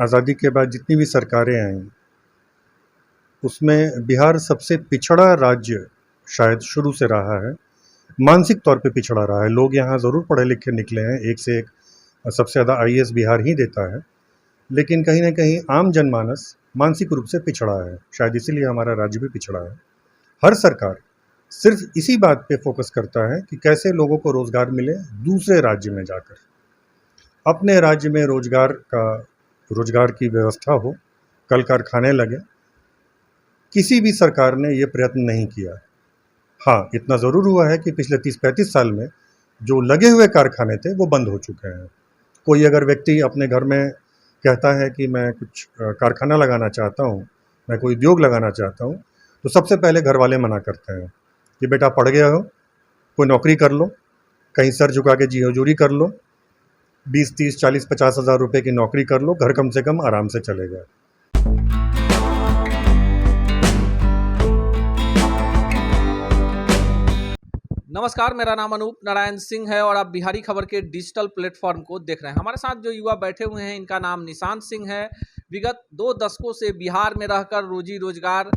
आज़ादी के बाद जितनी भी सरकारें आईं, उसमें बिहार सबसे पिछड़ा राज्य शायद शुरू से रहा है। मानसिक तौर पे पिछड़ा रहा है। लोग यहाँ ज़रूर पढ़े लिखे निकले हैं, एक से एक सबसे ज़्यादा आईएएस बिहार ही देता है, लेकिन कहीं न कहीं आम जनमानस मानसिक रूप से पिछड़ा है। शायद इसीलिए हमारा राज्य भी पिछड़ा है। हर सरकार सिर्फ इसी बात पे फोकस करता है कि कैसे लोगों को रोज़गार मिले दूसरे राज्य में जाकर। अपने राज्य में रोज़गार की व्यवस्था हो, कल कारखाने लगे। किसी भी सरकार ने ये प्रयत्न नहीं किया। हाँ, इतना ज़रूर हुआ है कि पिछले 30-35 साल में जो लगे हुए कारखाने थे वो बंद हो चुके हैं। कोई अगर व्यक्ति अपने घर में कहता है कि मैं कुछ कारखाना लगाना चाहता हूँ, मैं कोई उद्योग लगाना चाहता हूँ, तो सबसे पहले घर वाले मना करते हैं कि बेटा पढ़ गया हो, कोई नौकरी कर लो, कहीं सर झुका के जी हजूरी कर लो, 20, 30, 40, 50 हज़ार रुपये की नौकरी कर लो, घर कम से कम आराम से चलेगा। नमस्कार, मेरा नाम अनूप नारायण सिंह है और आप बिहारी खबर के डिजिटल प्लेटफॉर्म को देख रहे हैं। हमारे साथ जो युवा बैठे हुए हैं, इनका नाम निशांत सिंह है। विगत 2 दशकों से बिहार में रहकर रोजी रोजगार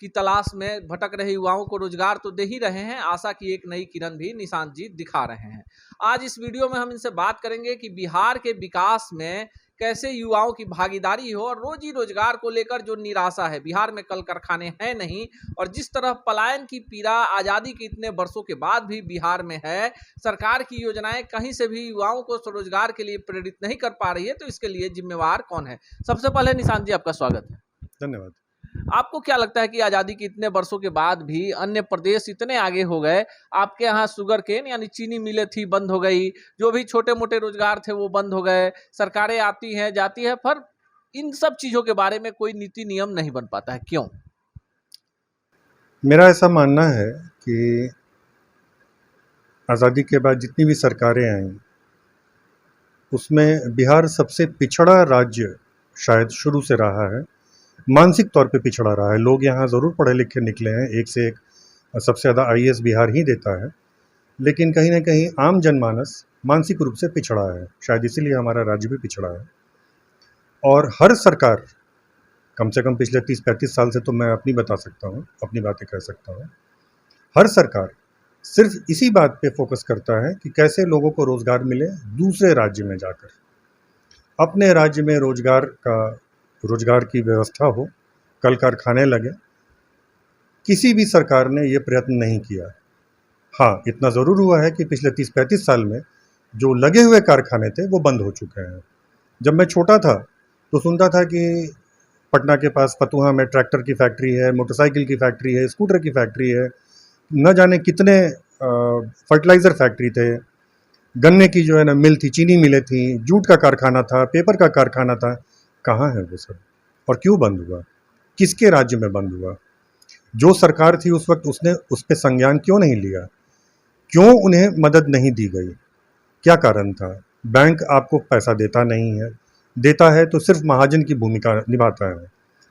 की तलाश में भटक रहे युवाओं को रोजगार तो दे ही रहे हैं, आशा की एक नई किरण भी निशांत जी दिखा रहे हैं। आज इस वीडियो में हम इनसे बात करेंगे कि बिहार के विकास में कैसे युवाओं की भागीदारी हो और रोजी रोजगार को लेकर जो निराशा है, बिहार में कल कारखाने हैं नहीं, और जिस तरह पलायन की पीड़ा आज़ादी के इतने वर्षों के बाद भी बिहार में है, सरकार की योजनाएं कहीं से भी युवाओं को स्वरोजगार के लिए प्रेरित नहीं कर पा रही है, तो इसके लिए जिम्मेवार कौन है? सबसे पहले निशांत जी, आपका स्वागत है। धन्यवाद। आपको क्या लगता है कि आज़ादी के इतने वर्षों के बाद भी अन्य प्रदेश इतने आगे हो गए, आपके यहाँ शुगर केन यानी चीनी मिलें थी बंद हो गई, जो भी छोटे मोटे रोजगार थे वो बंद हो गए, सरकारें आती हैं जाती है, पर इन सब चीज़ों के बारे में कोई नीति नियम नहीं बन पाता है, क्यों? मेरा ऐसा मानना है कि आज़ादी के बाद जितनी भी सरकारें आईं, उसमें बिहार सबसे पिछड़ा राज्य शायद शुरू से रहा है। मानसिक तौर पे पिछड़ा रहा है। लोग यहाँ ज़रूर पढ़े लिखे निकले हैं, एक से एक सबसे ज़्यादा आईएएस बिहार ही देता है, लेकिन कहीं न कहीं आम जनमानस मानसिक रूप से पिछड़ा है। शायद इसीलिए हमारा राज्य भी पिछड़ा है। और हर सरकार, कम से कम पिछले 30-35 साल से तो मैं अपनी बता सकता हूँ, अपनी बातें कह सकता हूँ। हर सरकार सिर्फ इसी बात पे फोकस करता है कि कैसे लोगों को रोज़गार मिले दूसरे राज्य में जाकर। अपने राज्य में रोज़गार की व्यवस्था हो, कल कारखाने लगे। किसी भी सरकार ने ये प्रयत्न नहीं किया। हाँ, इतना ज़रूर हुआ है कि पिछले 30-35 साल में जो लगे हुए कारखाने थे वो बंद हो चुके हैं। जब मैं छोटा था तो सुनता था कि पटना के पास फतुहा में ट्रैक्टर की फैक्ट्री है, मोटरसाइकिल की फैक्ट्री है, स्कूटर की फैक्ट्री है, न जाने कितने फर्टिलाइज़र फैक्ट्री थे, गन्ने की जो है ना मिल थी, चीनी मिलें थी, जूट का कारखाना था, पेपर का कारखाना था। कहाँ है वो सब और क्यों बंद हुआ? किसके राज्य में बंद हुआ? जो सरकार थी उस वक्त उसने उस पे संज्ञान क्यों नहीं लिया? क्यों उन्हें मदद नहीं दी गई? क्या कारण था? बैंक आपको पैसा देता नहीं है, देता है तो सिर्फ महाजन की भूमिका निभाता है।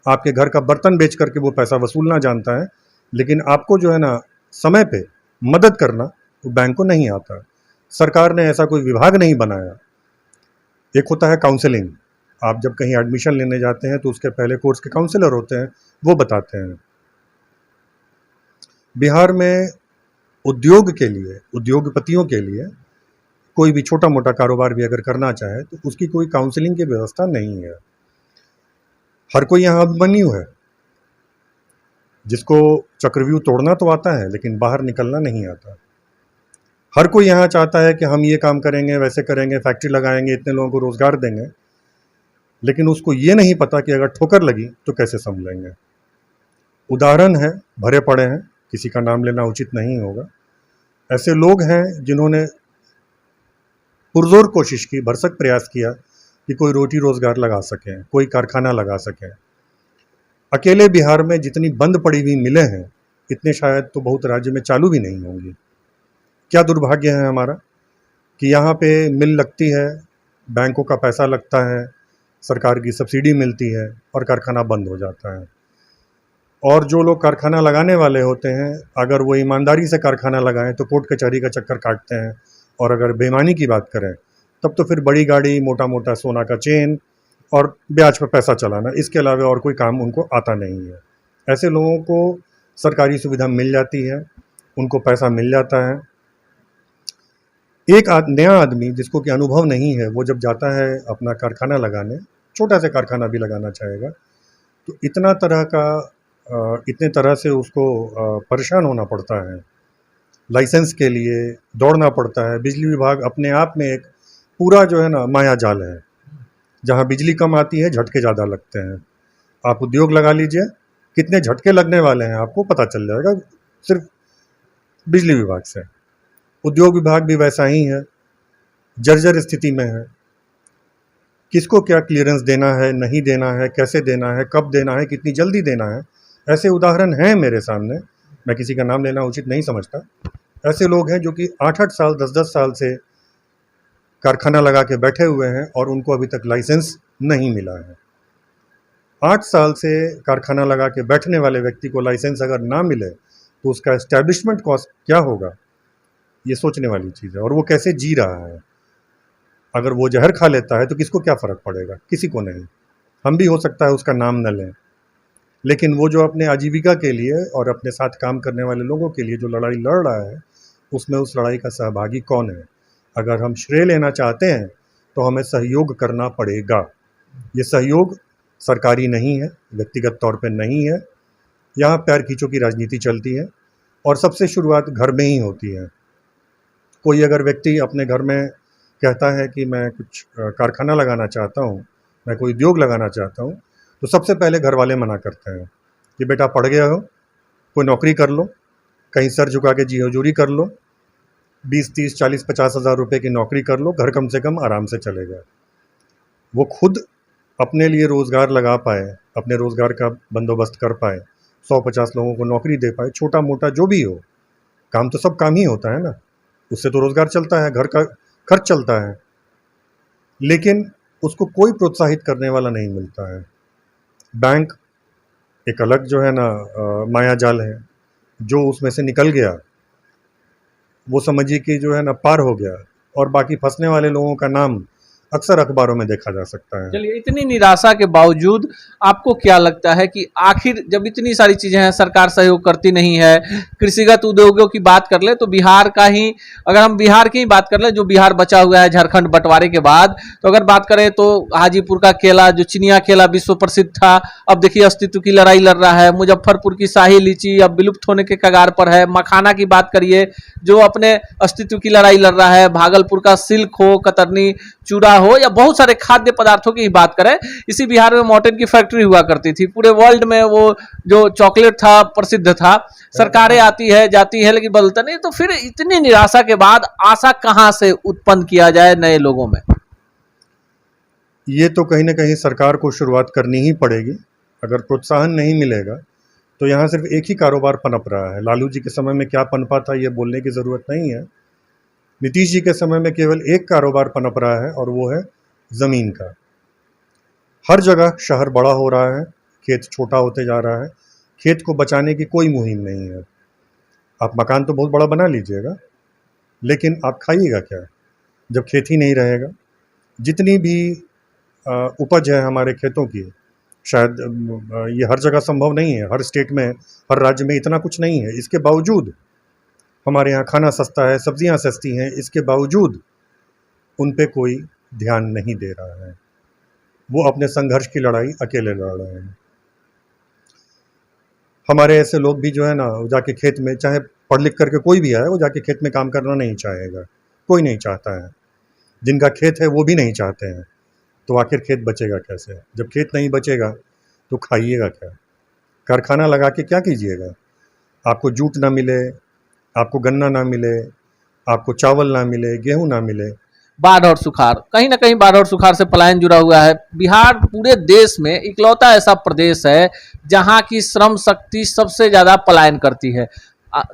आपके घर का बर्तन बेच करके वो पैसा वसूलना जानता है, लेकिन आपको जो है ना समय पे मदद करना वो बैंक को नहीं आता। सरकार ने ऐसा कोई विभाग नहीं बनाया। एक होता है काउंसलिंग, आप जब कहीं एडमिशन लेने जाते हैं तो उसके पहले कोर्स के काउंसलर होते हैं, वो बताते हैं। बिहार में उद्योग के लिए, उद्योगपतियों के लिए कोई भी छोटा मोटा कारोबार भी अगर करना चाहे तो उसकी कोई काउंसलिंग की व्यवस्था नहीं है। हर कोई यहाँ अभिमन्यु है, जिसको चक्रव्यूह तोड़ना तो आता है लेकिन बाहर निकलना नहीं आता। हर कोई यहाँ चाहता है कि हम ये काम करेंगे, वैसे करेंगे, फैक्ट्री लगाएंगे, इतने लोगों को रोज़गार देंगे, लेकिन उसको ये नहीं पता कि अगर ठोकर लगी तो कैसे संभलेंगे। उदाहरण है, भरे पड़े हैं, किसी का नाम लेना उचित नहीं होगा। ऐसे लोग हैं जिन्होंने पुरजोर कोशिश की, भरसक प्रयास किया कि कोई रोटी रोज़गार लगा सकें, कोई कारखाना लगा सकें। अकेले बिहार में जितनी बंद पड़ी हुई मिलें हैं, इतने शायद तो बहुत राज्य में चालू भी नहीं होंगी। क्या दुर्भाग्य है हमारा कि यहाँ पे मिल लगती है, बैंकों का पैसा लगता है, सरकार की सब्सिडी मिलती है और कारखाना बंद हो जाता है। और जो लोग कारखाना लगाने वाले होते हैं, अगर वो ईमानदारी से कारखाना लगाएं तो कोर्ट कचहरी का चक्कर काटते हैं, और अगर बेईमानी की बात करें तब तो फिर बड़ी गाड़ी, मोटा मोटा सोना का चेन और ब्याज पर पैसा चलाना, इसके अलावा और कोई काम उनको आता नहीं है। ऐसे लोगों को सरकारी सुविधा मिल जाती है, उनको पैसा मिल जाता है। एक नया आदमी जिसको कि अनुभव नहीं है, वो जब जाता है अपना कारखाना लगाने, छोटा सा कारखाना भी लगाना चाहेगा, तो इतने तरह से उसको परेशान होना पड़ता है। लाइसेंस के लिए दौड़ना पड़ता है। बिजली विभाग अपने आप में एक पूरा जो है ना माया जाल है। जहाँ बिजली कम आती है, झटके ज़्यादा लगते हैं। आप उद्योग लगा लीजिए, कितने झटके लगने वाले हैं आपको पता चल जाएगा सिर्फ बिजली विभाग से। उद्योग विभाग भी वैसा ही है, जर्जर स्थिति में है। किसको क्या क्लियरेंस देना है, नहीं देना है, कैसे देना है, कब देना है, कितनी जल्दी देना है, ऐसे उदाहरण हैं मेरे सामने। मैं किसी का नाम लेना उचित नहीं समझता। ऐसे लोग हैं जो कि 8-8 साल 10-10 साल से कारखाना लगा के बैठे हुए हैं और उनको अभी तक लाइसेंस नहीं मिला है। 8 साल से कारखाना लगा के बैठने वाले व्यक्ति को लाइसेंस अगर ना मिले तो उसका एस्टैब्लिशमेंट कॉस्ट क्या होगा, ये सोचने वाली चीज़ है। और वो कैसे जी रहा है। अगर वो जहर खा लेता है तो किसको क्या फ़र्क पड़ेगा, किसी को नहीं। हम भी हो सकता है उसका नाम न लें, लेकिन वो जो अपने आजीविका के लिए और अपने साथ काम करने वाले लोगों के लिए जो लड़ाई लड़ रहा है, उसमें उस लड़ाई का सहभागी कौन है। अगर हम श्रेय लेना चाहते हैं तो हमें सहयोग करना पड़ेगा। ये सहयोग सरकारी नहीं है, व्यक्तिगत तौर पे नहीं है। यहाँ पैर खींचों की राजनीति चलती है और सबसे शुरुआत घर में ही होती है। कोई अगर व्यक्ति अपने घर में कहता है कि मैं कुछ कारखाना लगाना चाहता हूँ, मैं कोई उद्योग लगाना चाहता हूँ, तो सबसे पहले घर वाले मना करते हैं कि बेटा पढ़ गया हो, कोई नौकरी कर लो, कहीं सर झुका के जी हजूरी कर लो, 20, 30, 40, 50 हज़ार रुपये की नौकरी कर लो, घर कम से कम आराम से चलेगा। वो खुद अपने लिए रोज़गार लगा पाए, अपने रोज़गार का बंदोबस्त कर पाए, 100-50 लोगों को नौकरी दे पाए, छोटा मोटा जो भी हो। काम तो सब काम ही होता है ना, उससे तो रोज़गार चलता है, घर का खर्च चलता है। लेकिन उसको कोई प्रोत्साहित करने वाला नहीं मिलता है। बैंक एक अलग जो है ना माया जाल है। जो उसमें से निकल गया वो समझिए कि जो है ना पार हो गया, और बाकी फंसने वाले लोगों का नाम अक्सर अखबारों में देखा जा सकता है। चलिए, इतनी निराशा के बावजूद आपको क्या लगता है कि आखिर जब इतनी सारी चीज़ें हैं, सरकार सहयोग करती नहीं है, कृषिगत उद्योगों की बात कर ले तो बिहार का ही, अगर हम बिहार की ही बात कर ले, जो बिहार बचा हुआ है झारखंड बंटवारे के बाद, तो अगर बात करें तो हाजीपुर का केला, जो चिनिया केला विश्व प्रसिद्ध था, अब देखिए अस्तित्व की लड़ाई लड़ रहा है। मुजफ्फरपुर की शाही लीची अब विलुप्त होने के कगार पर है। मखाना की बात करिए, जो अपने अस्तित्व की लड़ाई लड़ रहा है। भागलपुर का सिल्क हो, कतरनी चूड़ा हो, या बहुत सारे खाद्य पदार्थों की बात करें, इसी बिहार में मॉर्टेन की फैक्ट्री हुआ करती थी। पूरे वर्ल्ड में वो जो चॉकलेट था प्रसिद्ध था। सरकारें आती है जाती है लेकिन बदलता नहीं। तो फिर इतनी निराशा के बाद आशा कहां से उत्पन्न किया जाए नए लोगों में? ये तो कहीं ना कहीं सरकार को शुरुआत करनी ही पड़ेगी। अगर प्रोत्साहन नहीं मिलेगा तो यहाँ सिर्फ एक ही कारोबार पनप रहा है। लालू जी के समय में क्या पनपा था ये बोलने की ज़रूरत नहीं है। नीतीश जी के समय में केवल एक कारोबार पनप रहा है और वो है ज़मीन का। हर जगह शहर बड़ा हो रहा है, खेत छोटा होते जा रहा है। खेत को बचाने की कोई मुहिम नहीं है। आप मकान तो बहुत बड़ा बना लीजिएगा, लेकिन आप खाइएगा क्या जब खेत ही नहीं रहेगा। जितनी भी उपज है हमारे खेतों की, शायद ये हर जगह संभव नहीं है, हर स्टेट में, हर राज्य में इतना कुछ नहीं है। इसके बावजूद हमारे यहाँ खाना सस्ता है, सब्जियाँ सस्ती हैं, इसके बावजूद उन पे कोई ध्यान नहीं दे रहा है। वो अपने संघर्ष की लड़ाई अकेले लड़ रहे हैं। हमारे ऐसे लोग भी जो है ना, जाके खेत में, चाहे पढ़ लिख करके कोई भी आए, वो जाके खेत में काम करना नहीं चाहेगा। कोई नहीं चाहता है। जिनका खेत है वो भी नहीं चाहते हैं। तो आखिर खेत बचेगा कैसे? जब खेत नहीं बचेगा तो खाइएगा क्या? कारखाना लगा के क्या कीजिएगा? आपको जूट ना मिले, आपको गन्ना ना मिले, आपको चावल ना मिले, गेहूं ना मिले। बाढ़ और सुखाड़, कहीं ना कहीं बाढ़ और सुखाड़ से पलायन जुड़ा हुआ है। बिहार पूरे देश में इकलौता ऐसा प्रदेश है जहां की श्रम शक्ति सबसे ज़्यादा पलायन करती है।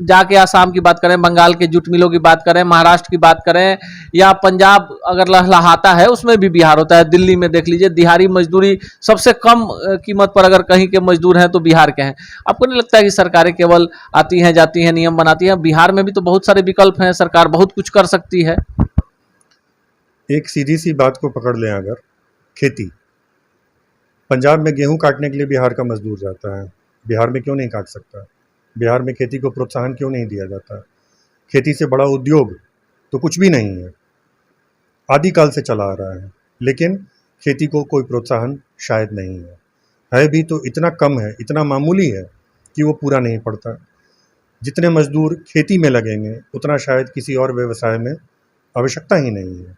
जाके आसाम की बात करें, बंगाल के जूट मिलों की बात करें, महाराष्ट्र की बात करें, या पंजाब अगर लहलहाता है उसमें भी बिहार होता है। दिल्ली में देख लीजिए, दिहाड़ी मजदूरी सबसे कम कीमत पर अगर कहीं के मजदूर हैं तो बिहार के हैं। आपको नहीं लगता है कि सरकारें केवल आती हैं जाती हैं, नियम बनाती हैं? बिहार में भी तो बहुत सारे विकल्प हैं, सरकार बहुत कुछ कर सकती है। एक सीधी सी बात को पकड़ लें, अगर खेती पंजाब में गेहूं काटने के लिए बिहार का मजदूर जाता है, बिहार में क्यों नहीं काट सकता? बिहार में खेती को प्रोत्साहन क्यों नहीं दिया जाता? खेती से बड़ा उद्योग तो कुछ भी नहीं है, आदिकाल से चला आ रहा है, लेकिन खेती को कोई प्रोत्साहन शायद नहीं है भी तो इतना कम है, इतना मामूली है कि वो पूरा नहीं पड़ता। जितने मजदूर खेती में लगेंगे उतना शायद किसी और व्यवसाय में आवश्यकता ही नहीं है,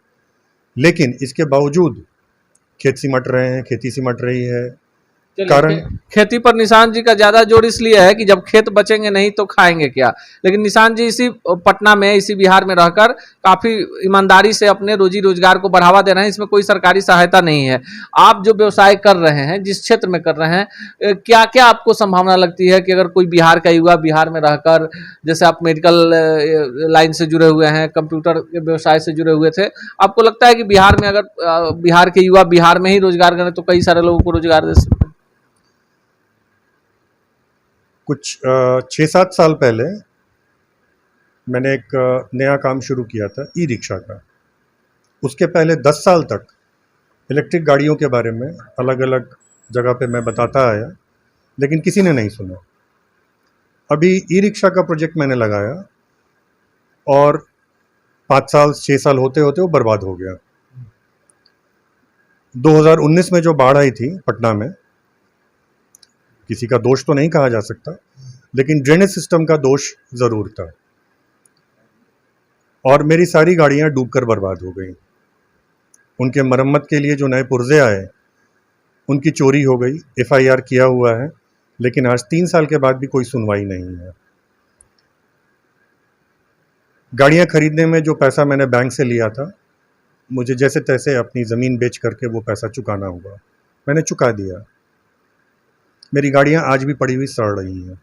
लेकिन इसके बावजूद खेत सिमट रहे हैं, खेती सिमट रही है। कारण खेती पर निशांत जी का ज्यादा जोर इसलिए है कि जब खेत बचेंगे नहीं तो खाएंगे क्या। लेकिन निशांत जी इसी पटना में, इसी बिहार में रहकर काफी ईमानदारी से अपने रोजी रोजगार को बढ़ावा दे रहे हैं, इसमें कोई सरकारी सहायता नहीं है। आप जो व्यवसाय कर रहे हैं, जिस क्षेत्र में कर रहे हैं, क्या क्या आपको संभावना लगती है कि अगर कोई बिहार का युवा बिहार में रहकर, जैसे आप मेडिकल लाइन से जुड़े हुए हैं, कंप्यूटर के व्यवसाय से जुड़े हुए थे, आपको लगता है कि बिहार में अगर बिहार के युवा बिहार में ही रोजगार करें तो कई सारे लोगों को रोजगार दे सकते? कुछ 6-7 साल पहले मैंने एक नया काम शुरू किया था, ई रिक्शा का। उसके पहले 10 साल तक इलेक्ट्रिक गाड़ियों के बारे में अलग अलग जगह पे मैं बताता आया, लेकिन किसी ने नहीं सुना। अभी ई रिक्शा का प्रोजेक्ट मैंने लगाया और 5 साल 6 साल होते होते वो बर्बाद हो गया। 2019 में जो बाढ़ आई थी पटना में, किसी का दोष तो नहीं कहा जा सकता, लेकिन ड्रेनेज सिस्टम का दोष ज़रूर था और मेरी सारी गाड़ियां डूबकर बर्बाद हो गई। उनके मरम्मत के लिए जो नए पुर्जे आए उनकी चोरी हो गई, FIR किया हुआ है, लेकिन आज 3 साल के बाद भी कोई सुनवाई नहीं है। गाड़ियां खरीदने में जो पैसा मैंने बैंक से लिया था, मुझे जैसे तैसे अपनी ज़मीन बेच करके वो पैसा चुकाना हुआ, मैंने चुका दिया। मेरी गाड़ियां आज भी पड़ी हुई सड़ रही हैं।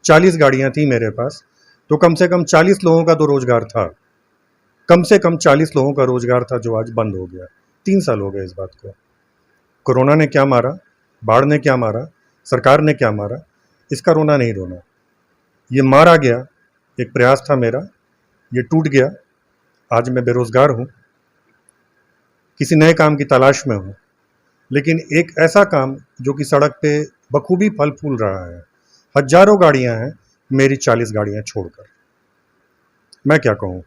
40 गाड़ियां थी मेरे पास, तो कम से कम 40 लोगों का तो रोजगार था, कम से कम 40 लोगों का रोजगार था जो आज बंद हो गया। 3 साल हो गए इस बात को। कोरोना ने क्या मारा, बाढ़ ने क्या मारा, सरकार ने क्या मारा, इसका रोना नहीं रोना। ये मारा गया, एक प्रयास था मेरा, ये टूट गया। आज मैं बेरोजगार हूँ, किसी नए काम की तलाश में हूँ, लेकिन एक ऐसा काम जो कि सड़क पे बखूबी फल फूल रहा है। हजारों गाड़ियां हैं मेरी 40 गाड़ियां छोड़कर, मैं क्या कहूँ।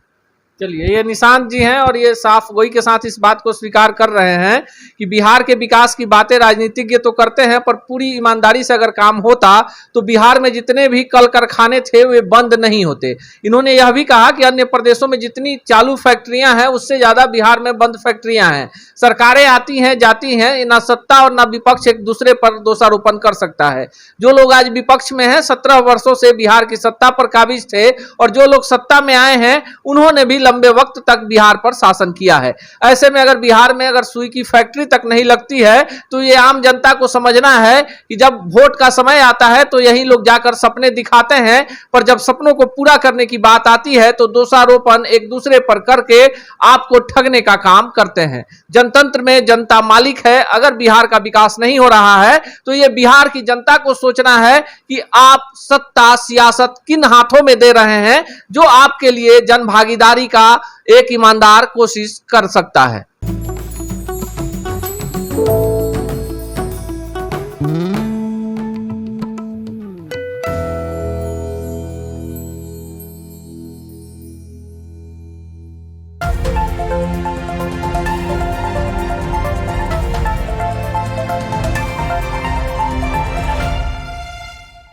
चलिए, ये निशांत जी हैं और ये साफ गोई के साथ इस बात को स्वीकार कर रहे हैं कि बिहार के विकास की बातें राजनीतिज्ञ तो करते हैं, पर पूरी ईमानदारी से अगर काम होता तो बिहार में जितने भी कल कारखाने थे वे बंद नहीं होते। इन्होंने यह भी कहा कि अन्य प्रदेशों में जितनी चालू फैक्ट्रियां हैं उससे ज्यादा बिहार में बंद फैक्ट्रियां हैं। सरकारें आती हैं जाती हैं, ना सत्ता और ना विपक्ष एक दूसरे पर दोषारोपण कर सकता है। जो लोग आज विपक्ष में हैं 17 वर्षों से बिहार की सत्ता पर काबिज थे, और जो लोग सत्ता में आए हैं उन्होंने भी लंबे वक्त तक बिहार पर शासन किया है। ऐसे में अगर बिहार में अगर सुई की फैक्ट्री तक नहीं लगती है तो ये आम जनता को समझना है कि जब वोट का समय आता है तो यही लोग जाकर सपने दिखाते हैं, पर जब सपनों को पूरा करने की बात आती है तो दोषारोपण एक दूसरे पर करके आपको ठगने का काम करते हैं। जनतंत्र में जनता मालिक है। अगर बिहार का विकास नहीं हो रहा है तो ये बिहार की जनता को सोचना है कि आप सत्ता सियासत किन हाथों में दे रहे हैं, जो आपके लिए जन भागीदारी का एक ईमानदार कोशिश कर सकता है।